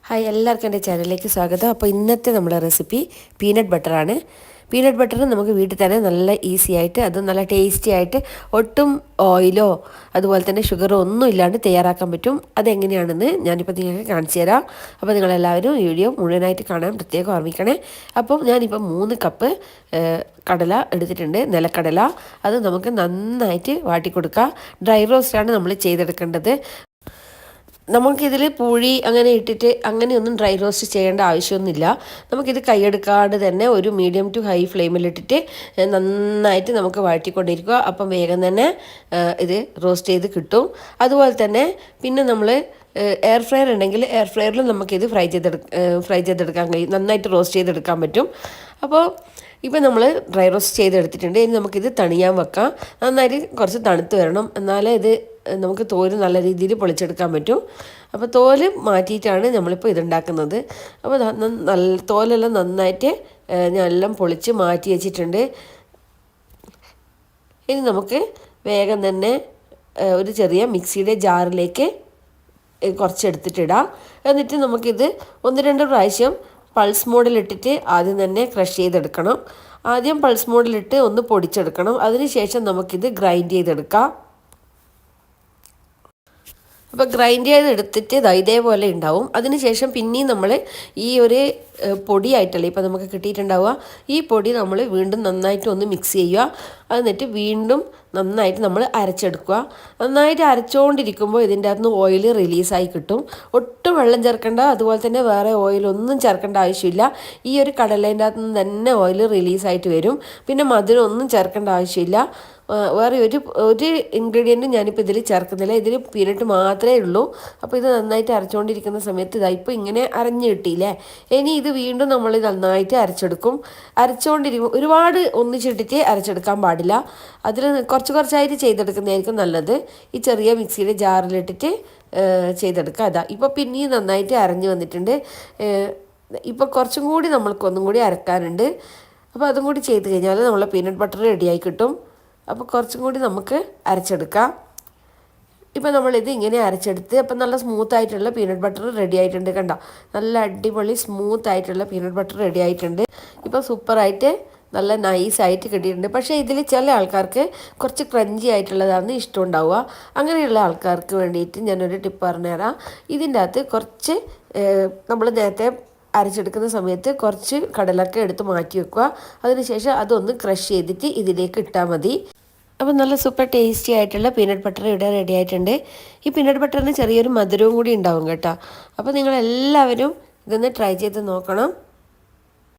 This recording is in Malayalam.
ഹായ് എല്ലാവർക്കും എൻ്റെ ചാനലിലേക്ക് സ്വാഗതം. അപ്പോൾ ഇന്നത്തെ നമ്മുടെ റെസിപ്പി പീനട്ട് ബട്ടറാണ്. പീനട്ട് ബട്ടർ നമുക്ക് വീട്ടിൽ തന്നെ നല്ല ഈസി ആയിട്ട് അതും നല്ല ടേസ്റ്റി ആയിട്ട് ഒട്ടും ഓയിലോ അതുപോലെ തന്നെ ഷുഗറോ ഒന്നും ഇല്ലാണ്ട് തയ്യാറാക്കാൻ പറ്റും. അതെങ്ങനെയാണെന്ന് ഞാനിപ്പോൾ നിങ്ങൾക്ക് കാണിച്ചു തരാം. അപ്പോൾ നിങ്ങളെല്ലാവരും വീഡിയോ മുഴുവനായിട്ട് കാണാൻ പ്രത്യേകം ഓർമ്മിക്കണേ. അപ്പം ഞാനിപ്പോൾ 3 കപ്പ് കടല എടുത്തിട്ടുണ്ട്, നിലക്കടല. അത് നമുക്ക് നന്നായിട്ട് വാട്ടിക്കൊടുക്കാം. ഡ്രൈ റോസ്റ്റാണ് നമ്മൾ ചെയ്തെടുക്കേണ്ടത്. നമുക്കിതിൽ പൂഴി അങ്ങനെ ഇട്ടിട്ട് അങ്ങനെയൊന്നും ഡ്രൈ റോസ്റ്റ് ചെയ്യേണ്ട ആവശ്യമൊന്നുമില്ല. നമുക്കിത് കൈയെടുക്കാതെ തന്നെ ഒരു മീഡിയം ടു ഹൈ ഫ്ലെയിമിലിട്ടിട്ട് നന്നായിട്ട് നമുക്ക് വഴറ്റിക്കൊണ്ടിരിക്കുക. അപ്പം വേഗം തന്നെ ഇത് റോസ്റ്റ് ചെയ്ത് കിട്ടും. അതുപോലെ തന്നെ പിന്നെ നമ്മൾ എയർ ഫ്രയർ ഉണ്ടെങ്കിൽ എയർ ഫ്രയറിൽ നമുക്കിത് ഫ്രൈ ചെയ്തെടുക്കാൻ കഴിയും, നന്നായിട്ട് റോസ്റ്റ് ചെയ്തെടുക്കാൻ പറ്റും. അപ്പോൾ ഇപ്പോൾ നമ്മൾ ഡ്രൈ റോസ്റ്റ് ചെയ്തെടുത്തിട്ടുണ്ട്. ഇനി നമുക്കിത് തണിയാൻ വെക്കാം. നന്നായിട്ട് കുറച്ച് തണുത്ത് വരണം, എന്നാലേ ഇത് നമുക്ക് തോല് നല്ല രീതിയിൽ പൊളിച്ചെടുക്കാൻ പറ്റും. അപ്പോൾ തോല് മാറ്റിയിട്ടാണ് നമ്മളിപ്പോൾ ഇതുണ്ടാക്കുന്നത്. അപ്പോൾ തോലെല്ലാം നന്നായിട്ട് ഞാനെല്ലാം പൊളിച്ച് മാറ്റി വെച്ചിട്ടുണ്ട്. ഇനി നമുക്ക് വേഗം തന്നെ ഒരു ചെറിയ മിക്സിയുടെ ജാറിലേക്ക് കുറച്ചെടുത്തിട്ടിടാം. എന്നിട്ട് നമുക്കിത് 1-2 പ്രാവശ്യം പൾസ് മോഡിലിട്ടിട്ട് ആദ്യം തന്നെ ക്രഷ് ചെയ്തെടുക്കണം. ആദ്യം പൾസ് മോഡിലിട്ട് ഒന്ന് പൊടിച്ചെടുക്കണം. അതിനുശേഷം നമുക്കിത് ഗ്രൈൻഡ് ചെയ്തെടുക്കാം. അപ്പോൾ ഗ്രൈൻഡ് ചെയ്തെടുത്തിട്ട് ഇതേപോലെ ഉണ്ടാവും. അതിനുശേഷം പിന്നെയും നമ്മൾ ഈ ഒരു പൊടിയായിട്ടല്ലേ ഇപ്പോൾ നമുക്ക് കിട്ടിയിട്ടുണ്ടാവുക, ഈ പൊടി നമ്മൾ വീണ്ടും നന്നായിട്ട് ഒന്ന് മിക്സ് ചെയ്യുക. എന്നിട്ട് വീണ്ടും നന്നായിട്ട് നമ്മൾ അരച്ചെടുക്കുക. നന്നായിട്ട് അരച്ചുകൊണ്ടിരിക്കുമ്പോൾ ഇതിൻ്റെ അകത്ത് നിന്ന് ഓയിൽ റിലീസായി കിട്ടും. ഒട്ടും വെള്ളം ചേർക്കേണ്ട, അതുപോലെ തന്നെ വേറെ ഓയിലൊന്നും ചേർക്കേണ്ട ആവശ്യമില്ല. ഈ ഒരു കടലേൻ്റെ അകത്ത് നിന്ന് തന്നെ ഓയിൽ റിലീസായിട്ട് വരും. പിന്നെ മധുരം ഒന്നും ചേർക്കേണ്ട ആവശ്യമില്ല. വേറെ ഒരു ഇൻഗ്രീഡിയൻറ്റും ഞാനിപ്പോൾ ഇതിൽ ചേർക്കുന്നില്ല. ഇതിൽ പീനട്ട് മാത്രമേ ഉള്ളൂ. അപ്പോൾ ഇത് നന്നായിട്ട് അരച്ചുകൊണ്ടിരിക്കുന്ന സമയത്ത് ഇപ്പോൾ ഇങ്ങനെ അരഞ്ഞ് കിട്ടിയില്ലേ. ഇനി ഇത് വീണ്ടും നമ്മൾ നന്നായിട്ട് അരച്ചെടുക്കും. അരച്ചുകൊണ്ടിരിക്കും, ഒരുപാട് ഒന്നിച്ചിട്ടിട്ട് അരച്ചെടുക്കാൻ പാടില്ല. അതിൽ കുറച്ചായിട്ട് ചെയ്തെടുക്കുന്നതായിരിക്കും നല്ലത്. ഈ ചെറിയ മിക്സിയുടെ ജാറിലിട്ടിട്ട് ചെയ്തെടുക്കുക. ഇപ്പോൾ പിന്നെയും നന്നായിട്ട് അരഞ്ഞ് വന്നിട്ടുണ്ട്. ഇപ്പോൾ കുറച്ചും കൂടി ഒന്നും കൂടി അരക്കാനുണ്ട്. അപ്പോൾ അതും കൂടി ചെയ്ത് കഴിഞ്ഞാൽ നമ്മളെ പീനട്ട് ബട്ടർ റെഡിയായി കിട്ടും. അപ്പോൾ കുറച്ചും കൂടി നമുക്ക് അരച്ചെടുക്കാം. ഇപ്പോൾ നമ്മളിത് ഇങ്ങനെ അരച്ചെടുത്ത് അപ്പോൾ നല്ല സ്മൂത്തായിട്ടുള്ള പീനട്ട് ബട്ടർ റെഡി ആയിട്ടുണ്ട്. കണ്ടോ, നല്ല അടിപൊളി സ്മൂത്തായിട്ടുള്ള പീനട്ട് ബട്ടർ റെഡി ആയിട്ടുണ്ട്. ഇപ്പോൾ സൂപ്പറായിട്ട് നല്ല നൈസായിട്ട് കിട്ടിയിട്ടുണ്ട്. പക്ഷേ ഇതിൽ ചില ആൾക്കാർക്ക് കുറച്ച് ക്രഞ്ചി ആയിട്ടുള്ളതാണ് ഇഷ്ടമുണ്ടാവുക. അങ്ങനെയുള്ള ആൾക്കാർക്ക് വേണ്ടിയിട്ട് ഞാനൊരു ടിപ്പ് പറഞ്ഞുതരാം. ഇതിൻ്റെ അകത്ത് കുറച്ച് നമ്മൾ നേരത്തെ അരച്ചെടുക്കുന്ന സമയത്ത് കുറച്ച് കടലൊക്കെ എടുത്ത് മാറ്റി വെക്കുക. അതിനുശേഷം അതൊന്ന് ക്രഷ് ചെയ്തിട്ട് ഇതിലേക്ക് ഇട്ടാൽ മതി. അപ്പോൾ നല്ല സൂപ്പർ ടേസ്റ്റി ആയിട്ടുള്ള പീനട്ട് ബട്ടർ ഇവിടെ റെഡി ആയിട്ടുണ്ട്. ഈ പീനട്ട് ബട്ടറിന് ചെറിയൊരു മധുരവും കൂടി ഉണ്ടാവും കേട്ടോ. അപ്പോൾ നിങ്ങളെല്ലാവരും ഇതൊന്ന് ട്രൈ ചെയ്ത് നോക്കണം.